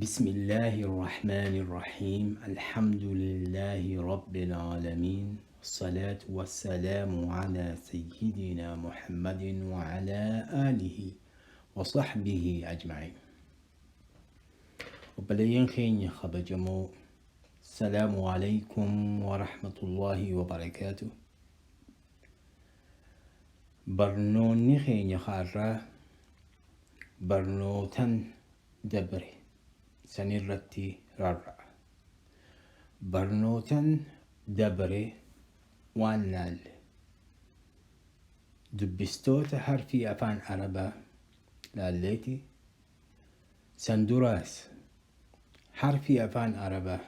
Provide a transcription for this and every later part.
بسم الله الرحمن الرحيم الحمد لله رب العالمين الصلاة والسلام على سيدنا محمد وعلى آله وصحبه أجمعين وبلين خين خبجمو السلام عليكم ورحمة الله وبركاته برنون خين خارة برنوتن دبري sanirratti rarra'a. Barnootan dabre waan laalle dubbistoota harfii afaan arabaa laalleeti san duraas harfii afaan arabaa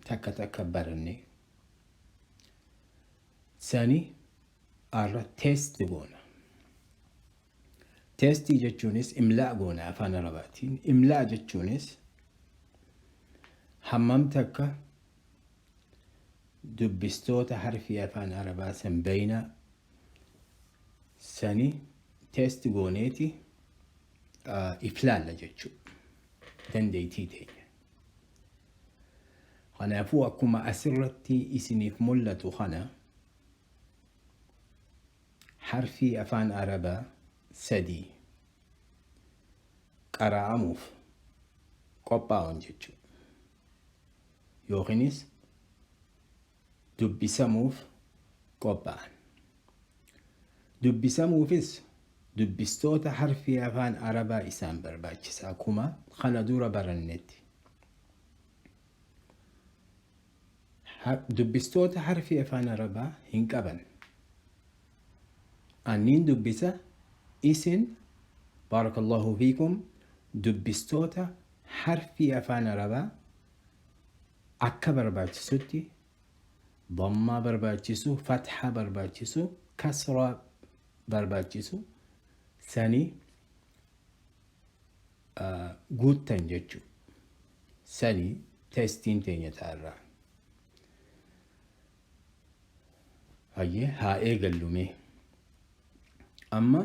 takka baranne sani arra teesti goona. Teestii jechuunis imlaa goona afaan arabaatiin. Imlaa jechuunis hammam takka dubbistoota harfii afaan arabaa san beeyna sani teesti gooneeti iflaalla jechuu dandeeytii teenya. Kanaafuu akkuma asirratti isiniif mul'atu kana harfii afaan arabaa sadii qara'amuuf qophaa'an jechuu yookiinis dubbisamuuf qophaa'an. Dubbisamuufis dubbistoota harfii afaan arabaa isaan barbaachisa akkuma kana dura barannetti. Dubbistoota harfii afaan arabaa hin qaban. Anniin dubbisa isin baarakallahu fiikum dubbistoota harfii afaan arabaa akka barbaachisutti dhammaa barbaachisu, fatha barbaachisu, kasraa barbaachisu sani guuttan jechuu. Sani teestiin teenya taarraa. Hayyee haa eegallume. Amma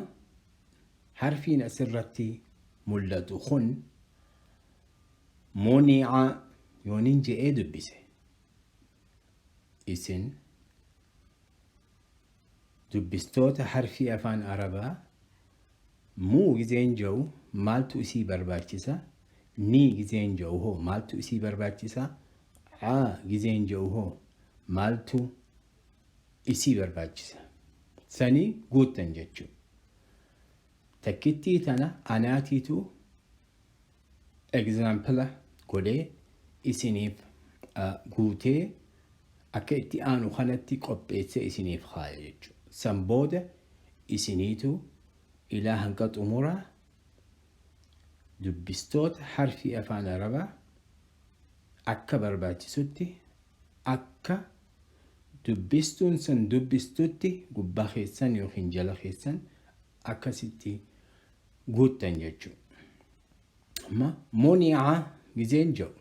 harfiin asirratti mul'atu kun muniica yoonin je'ee dubbise. Isin dubbistoota harfii afaan arabaa muu gizeen ja'u maaltu isii barbaachisa? Nii gizeen ja'u hoo maaltu isii barbaachisa? Aa gizeen ja'u hoo maaltu isii barbaachisa? Sanii guuttan jechuu. Takkittii tana anaatiitu egzaampila godhee isiniif guutee akka itti aanu kanatti qopheessee isiniif kaaya jechuudha. San booda isiniitu ilaa hanga xumuraa dubbistoota harfii afaan arabaa akka barbaachisutti akka dubbistuun san dubbistutti gubbaa keessan yookiin jala keessan akkasitti guuttan jechuudha. Amma muniica gizeen ja'u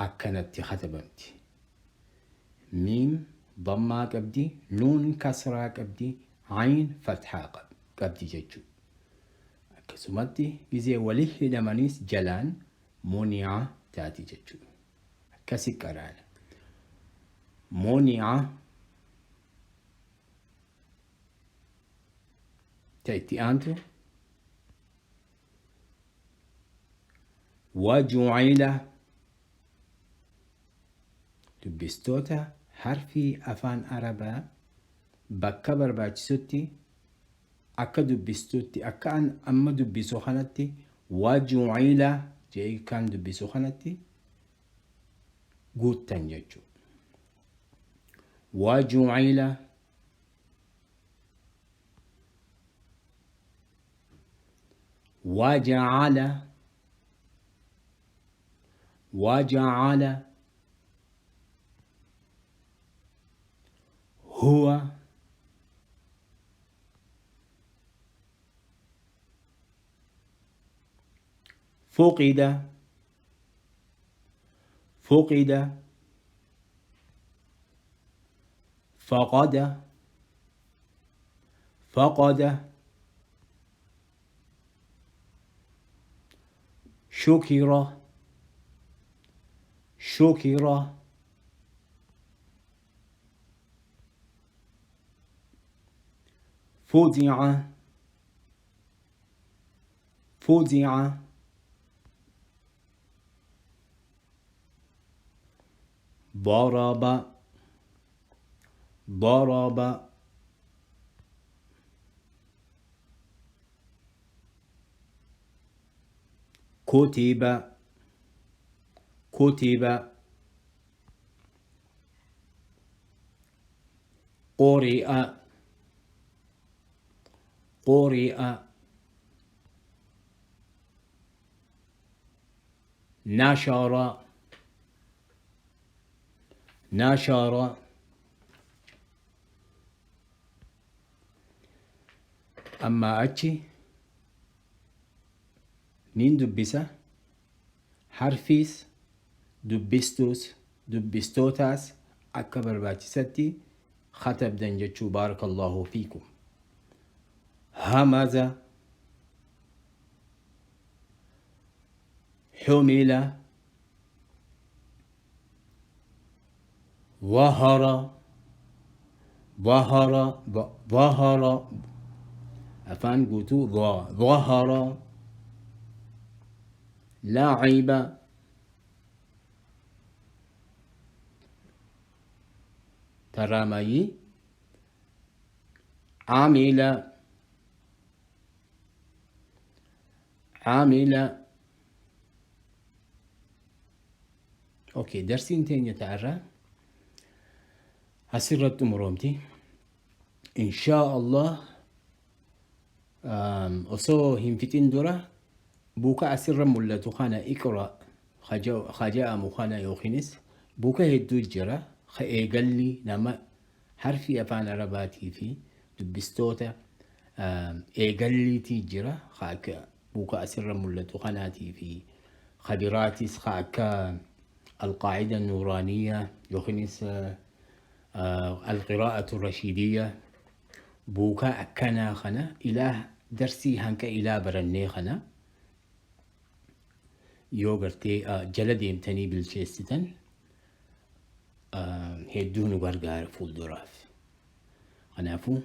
akkanatti katabamti. Miim dhammaa qabdi, nuun kasraa qabdi, ayn fathaa qabdi jechuudha. Akkasumatti gizee walii hidhamanis jalaan muniica taati jechuudha. Akkasi qaraana. muniica تأتي أنتو وجعل دبستوتا حرفي أفان أربا بكا برباجسوتي أكا دبستوتي أكا أن أما دبسو خانتي وجعل جاي كان دبسو خانتي قوت تنججو وجعل وجعل هو فقد فقد شكر شكر فزع فزع ضرب ضرب كتب كتب قرئ قرئ نشر نشر أما أتشي نين دبسة حرفيس دبستوس دبستوتاس أكبر باتستي خطب دنجتشو بارك الله فيكم همز حمل ظهر ظهر ظهر أفان قلتو ظهر لعب ترامي عمل عمل اوكي درسين تاني تعرى هسرت مرومتي ان شاء الله أصو هم فتين دورة بوكا أسر ملا تخانا إقرأ خجاء مخانا يوخينس بوكا هدو الجرة خيقلي نما حرفي أفان رباتي في دبستوتا إيقلي تيجرة خاكا بوكا أسر ملا تخاناتي في خبراتيس خاكا القاعدة النورانية يوخينس القراءة الرشيدية بوكا أكنا خنا إله درسي هنكا إله برني خنا يوغرتي جلدي امتني بالشيستن هيدون غرغار فول دراف خنافو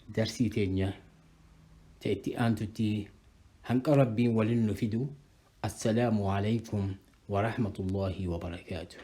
درسي تينيا تأتي أنتو هنكا ربي ولن نفيدو السلام عليكم ورحمة الله وبركاته.